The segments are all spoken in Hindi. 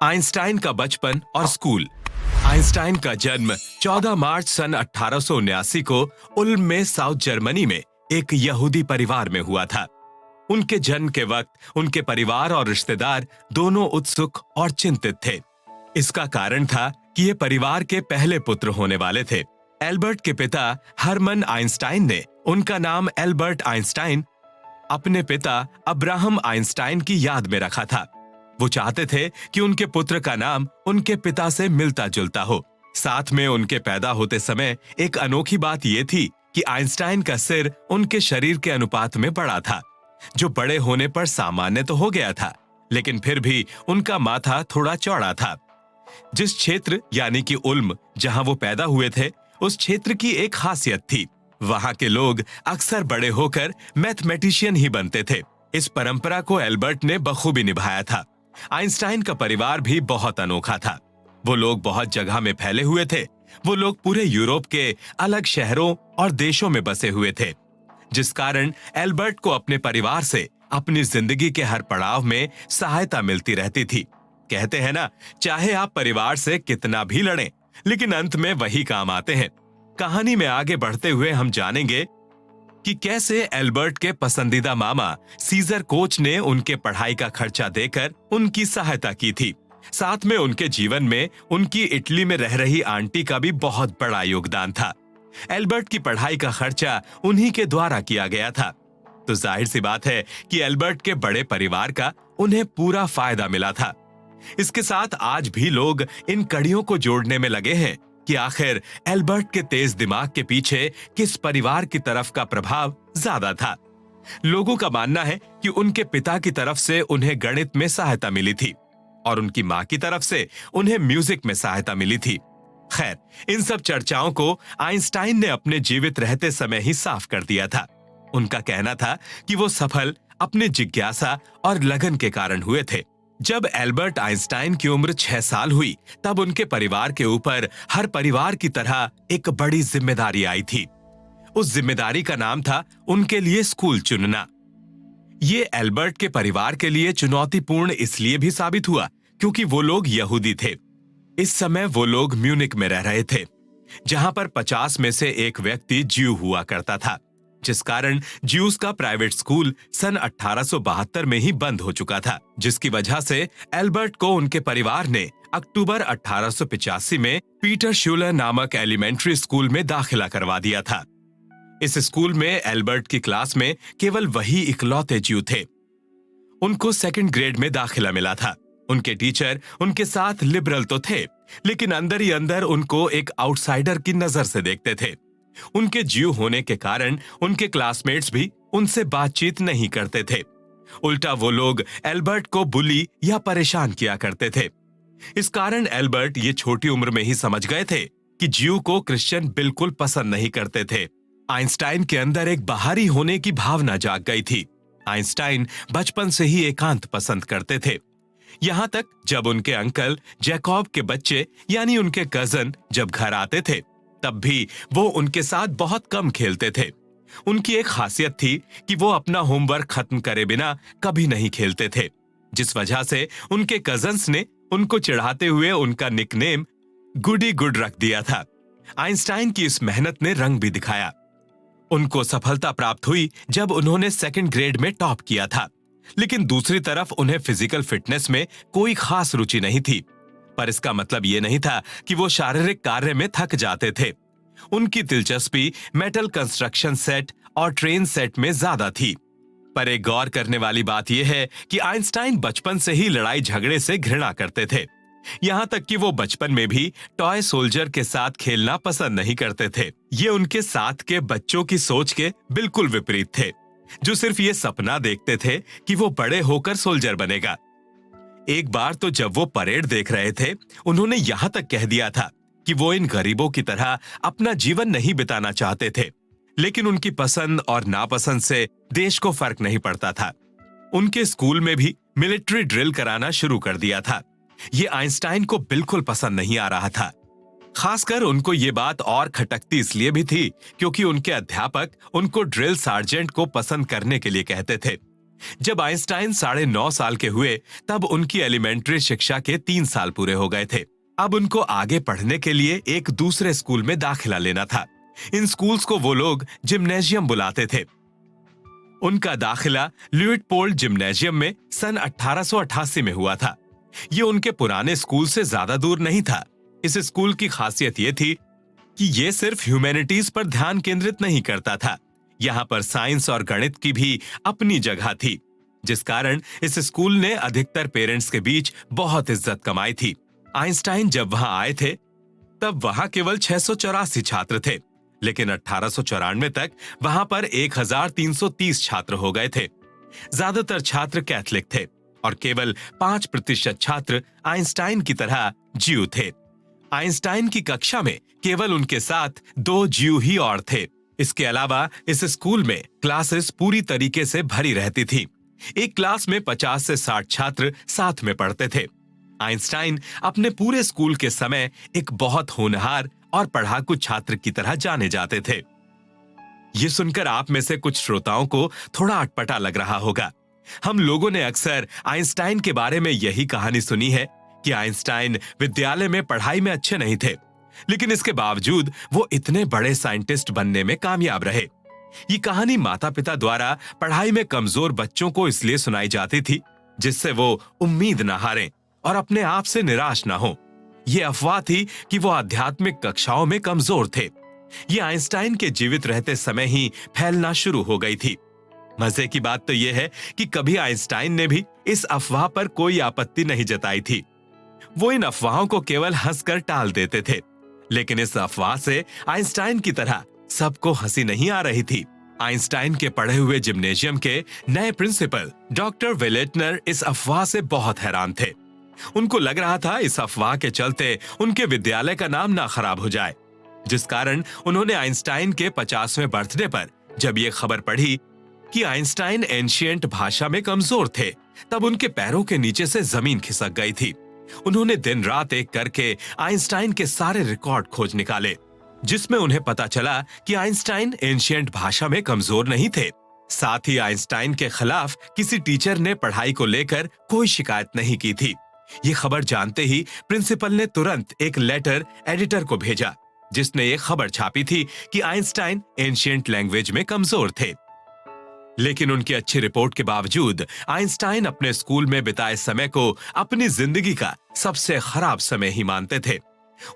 आइंस्टाइन का बचपन और स्कूल। आइंस्टाइन का जन्म 14 मार्च सन 1879 को उल्म में साउथ जर्मनी में एक यहूदी परिवार में हुआ था। उनके जन्म के वक्त उनके परिवार और रिश्तेदार दोनों उत्सुक और चिंतित थे। इसका कारण था कि ये परिवार के पहले पुत्र होने वाले थे। एल्बर्ट के पिता हरमन आइंस्टाइन ने उनका नाम एल्बर्ट आइंस्टाइन अपने पिता अब्राहम आइंस्टाइन की याद में रखा था। वो चाहते थे कि उनके पुत्र का नाम उनके पिता से मिलता जुलता हो। साथ में उनके पैदा होते समय एक अनोखी बात यह थी कि आइंस्टाइन का सिर उनके शरीर के अनुपात में बड़ा था, जो बड़े होने पर सामान्य तो हो गया था, लेकिन फिर भी उनका माथा थोड़ा चौड़ा था। जिस क्षेत्र यानी कि उल्म जहां वो पैदा हुए थे, उस क्षेत्र की एक खासियत थी। वहां के लोग अक्सर बड़े होकर मैथमेटिशियन ही बनते थे। इस परंपरा को एल्बर्ट ने बखूबी निभाया था। आइंस्टाइन का परिवार भी बहुत अनोखा था। वो लोग बहुत जगह में फैले हुए थे। वो लोग पूरे यूरोप के अलग शहरों और देशों में बसे हुए थे, जिस कारण एल्बर्ट को अपने परिवार से अपनी जिंदगी के हर पड़ाव में सहायता मिलती रहती थी। कहते हैं ना, चाहे आप परिवार से कितना भी लड़ें, लेकिन अंत में वही काम आते हैं। कहानी में आगे बढ़ते हुए हम जानेंगे कि कैसे एल्बर्ट के पसंदीदा मामा सीजर कोच ने उनके पढ़ाई का खर्चा देकर उनकी सहायता की थी। साथ में उनके जीवन में उनकी इटली में रह रही आंटी का भी बहुत बड़ा योगदान था। एल्बर्ट की पढ़ाई का खर्चा उन्हीं के द्वारा किया गया था, तो जाहिर सी बात है कि एल्बर्ट के बड़े परिवार का उन्हें पूरा फायदा मिला था। इसके साथ आज भी लोग इन कड़ियों को जोड़ने में लगे हैं कि आखिर एल्बर्ट के तेज दिमाग के पीछे किस परिवार की तरफ का प्रभाव ज्यादा था। लोगों का मानना है कि उनके पिता की तरफ से उन्हें गणित में सहायता मिली थी और उनकी मां की तरफ से उन्हें म्यूजिक में सहायता मिली थी। खैर, इन सब चर्चाओं को आइंस्टाइन ने अपने जीवित रहते समय ही साफ कर दिया था। उनका कहना था कि वो सफल अपने जिज्ञासा और लगन के कारण हुए थे। जब एल्बर्ट आइंस्टाइन की उम्र 6 साल हुई, तब उनके परिवार के ऊपर हर परिवार की तरह एक बड़ी जिम्मेदारी आई थी। उस जिम्मेदारी का नाम था उनके लिए स्कूल चुनना। ये एल्बर्ट के परिवार के लिए चुनौतीपूर्ण इसलिए भी साबित हुआ क्योंकि वो लोग यहूदी थे। इस समय वो लोग म्यूनिक में रह रहे थे, जहां पर 50 में से एक व्यक्ति ज्यू हुआ करता था, जिस कारण ज्यूज का प्राइवेट स्कूल सन 1872 में ही बंद हो चुका था, जिसकी वजह से एल्बर्ट को उनके परिवार ने अक्टूबर 1885 में पीटर शूलर नामक एलिमेंट्री स्कूल में दाखिला करवा दिया था। इस स्कूल में एल्बर्ट की क्लास में केवल वही इकलौते ज्यू थे। उनको 2nd ग्रेड में दाखिला मिला था। उनके टीचर उनके साथ लिबरल तो थे, लेकिन अंदर ही अंदर उनको एक आउटसाइडर की नजर से देखते थे। उनके ज्यू होने के कारण उनके क्लासमेट्स भी उनसे बातचीत नहीं करते थे। उल्टा वो लोग एल्बर्ट को बुली या परेशान किया करते थे। इस कारण एल्बर्ट ये छोटी उम्र में ही समझ गए थे कि ज्यू को क्रिश्चियन बिल्कुल पसंद नहीं करते थे। आइंस्टाइन के अंदर एक बाहरी होने की भावना जाग गई थी। आइंस्टाइन बचपन से ही एकांत पसंद करते थे। यहां तक जब उनके अंकल जैकब के बच्चे यानी उनके कजन जब घर आते थे, तब भी वो उनके साथ बहुत कम खेलते थे। उनकी एक खासियत थी कि वो अपना होमवर्क खत्म करे बिना कभी नहीं खेलते थे, जिस वजह से उनके कजन्स ने उनको चिढ़ाते हुए उनका निकनेम गुडी गुड रख दिया था। आइंस्टाइन की इस मेहनत ने रंग भी दिखाया। उनको सफलता प्राप्त हुई जब उन्होंने 2nd ग्रेड में टॉप किया था, लेकिन दूसरी तरफ उन्हें फिजिकल फिटनेस में कोई खास रुचि नहीं थी। पर इसका मतलब ये नहीं था कि वो शारीरिक कार्य में थक जाते थे। उनकी दिलचस्पी मेटल कंस्ट्रक्शन सेट और ट्रेन सेट में ज्यादा थी। पर एक गौर करने वाली बात यह है कि आइंस्टाइन बचपन से ही लड़ाई झगड़े से घृणा करते थे। यहां तक कि वो बचपन में भी टॉय सोल्जर के साथ खेलना पसंद नहीं करते थे। ये उनके साथ के बच्चों की सोच के बिल्कुल विपरीत थे, जो सिर्फ ये सपना देखते थे कि वो बड़े होकर सोल्जर बनेगा। एक बार तो जब वो परेड देख रहे थे, उन्होंने यहां तक कह दिया था कि वो इन गरीबों की तरह अपना जीवन नहीं बिताना चाहते थे, लेकिन उनकी पसंद और नापसंद से देश को फर्क नहीं पड़ता था। उनके स्कूल में भी मिलिट्री ड्रिल कराना शुरू कर दिया था। ये आइंस्टाइन को बिल्कुल पसंद नहीं आ रहा था। खासकर उनको ये बात और खटकती इसलिए भी थी क्योंकि उनके अध्यापक उनको ड्रिल सार्जेंट को पसंद करने के लिए कहते थे। जब आइंस्टाइन 9.5 साल के हुए तब उनकी एलिमेंट्री शिक्षा के 3 साल पूरे हो गए थे। अब उनको आगे पढ़ने के लिए एक दूसरे स्कूल में दाखिला लेना था। इन स्कूल्स को वो लोग जिम्नेजियम बुलाते थे। उनका दाखिला ल्यूइटपोल्ड जिम्नेजियम में सन 1888 में हुआ था। ये उनके पुराने स्कूल से ज्यादा दूर नहीं था। इस स्कूल की खासियत ये थी कि ये सिर्फ ह्यूमैनिटीज पर ध्यान केंद्रित नहीं करता था। यहाँ पर साइंस और गणित की भी अपनी जगह थी, जिस कारण इस स्कूल ने अधिकतर पेरेंट्स के बीच बहुत इज्जत कमाई थी। आइंस्टाइन जब वहां आए थे तब वहां केवल 684 छात्र थे, लेकिन 1894 तक वहां पर 1330 छात्र हो गए थे। ज्यादातर छात्र कैथलिक थे और केवल 5% छात्र आइंस्टाइन की तरह ज्यू थे। आइंस्टाइन की कक्षा में केवल उनके साथ 2 ज्यू ही और थे। इसके अलावा इस स्कूल में क्लासेस पूरी तरीके से भरी रहती थी। एक क्लास में 50 से 60 छात्र साथ में पढ़ते थे। आइंस्टाइन अपने पूरे स्कूल के समय एक बहुत होनहार और पढ़ाकू छात्र की तरह जाने जाते थे। ये सुनकर आप में से कुछ श्रोताओं को थोड़ा अटपटा लग रहा होगा। हम लोगों ने अक्सर आइंस्टाइन के बारे में यही कहानी सुनी है कि आइंस्टाइन विद्यालय में पढ़ाई में अच्छे नहीं थे, लेकिन इसके बावजूद वो इतने बड़े साइंटिस्ट बनने में कामयाब रहे। ये कहानी माता पिता द्वारा पढ़ाई में कमजोर बच्चों को इसलिए सुनाई जाती थी जिससे वो उम्मीद न हारें और अपने आप से निराश न हो। ये अफवाह थी कि वो आध्यात्मिक कक्षाओं में कमजोर थे। ये आइंस्टाइन के जीवित रहते समय ही फैलना शुरू हो गई थी। मजे की बात तो यह है कि कभी आइंस्टाइन ने भी इस अफवाह पर कोई आपत्ति नहीं जताई थी। वो इन अफवाहों को केवल हंसकर टाल देते थे, लेकिन इस अफवाह से आइंस्टाइन की तरह सबको हंसी नहीं आ रही थी। आइंस्टाइन के पढ़े हुए जिम्नेजियम के नए प्रिंसिपल डॉक्टर वेलेटनर इस अफवाह से बहुत हैरान थे। उनको लग रहा था इस अफवाह के चलते उनके विद्यालय का नाम ना खराब हो जाए, जिस कारण उन्होंने आइंस्टाइन के 50वें बर्थडे पर जब ये खबर पढ़ी कि आइंस्टाइन एंशिएंट भाषा में कमजोर थे, तब उनके पैरों के नीचे से जमीन खिसक गई थी। उन्होंने दिन रात एक करके आइंस्टाइन के सारे रिकॉर्ड खोज निकाले, जिसमें उन्हें पता चला कि आइंस्टाइन एंशिएंट भाषा में कमजोर नहीं थे। साथ ही आइंस्टाइन के खिलाफ किसी टीचर ने पढ़ाई को लेकर कोई शिकायत नहीं की थी। ये खबर जानते ही प्रिंसिपल ने तुरंत एक लेटर एडिटर को भेजा, जिसने ये खबर छापी थी कि आइंस्टाइन एंशिएंट लैंग्वेज में कमजोर थे। लेकिन उनकी अच्छी रिपोर्ट के बावजूद आइंस्टाइन अपने स्कूल में बिताए समय को अपनी जिंदगी का सबसे खराब समय ही मानते थे।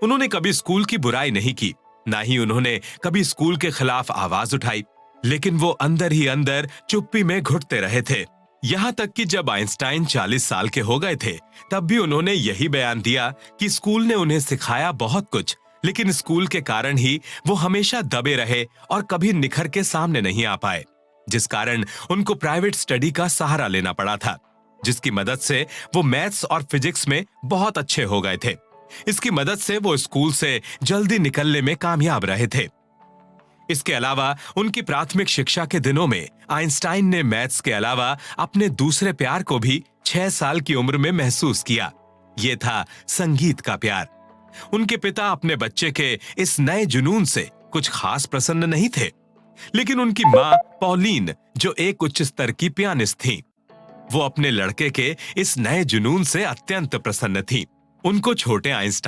उन्होंने कभी स्कूल की बुराई नहीं की, ना ही उन्होंने कभी स्कूल के खिलाफ आवाज उठाई, लेकिन वो अंदर ही अंदर चुप्पी में घुटते रहे थे। यहाँ तक कि जब आइंस्टाइन 40 साल के हो गए थे, तब भी उन्होंने यही बयान दिया कि स्कूल ने उन्हें सिखाया बहुत कुछ, लेकिन स्कूल के कारण ही वो हमेशा दबे रहे और कभी निखर के सामने नहीं आ पाए, जिस कारण उनको प्राइवेट स्टडी का सहारा लेना पड़ा था, जिसकी मदद से वो मैथ्स और फिजिक्स में बहुत अच्छे हो गए थे। इसकी मदद से वो स्कूल से जल्दी निकलने में कामयाब रहे थे। इसके अलावा उनकी प्राथमिक शिक्षा के दिनों में आइंस्टाइन ने मैथ्स के अलावा अपने दूसरे प्यार को भी 6 साल की उम्र में महसूस किया। ये था संगीत का प्यार। उनके पिता अपने बच्चे के इस नए जुनून से कुछ खास प्रसन्न नहीं थे, लेकिन उनकी मां पॉलीन, जो एक उच्च स्तर की पियानिस्ट थी, वो अपने लड़के के इस नए जुनून से अत्यंत प्रसन्न थी। उनको छोटे आइंस्टाइन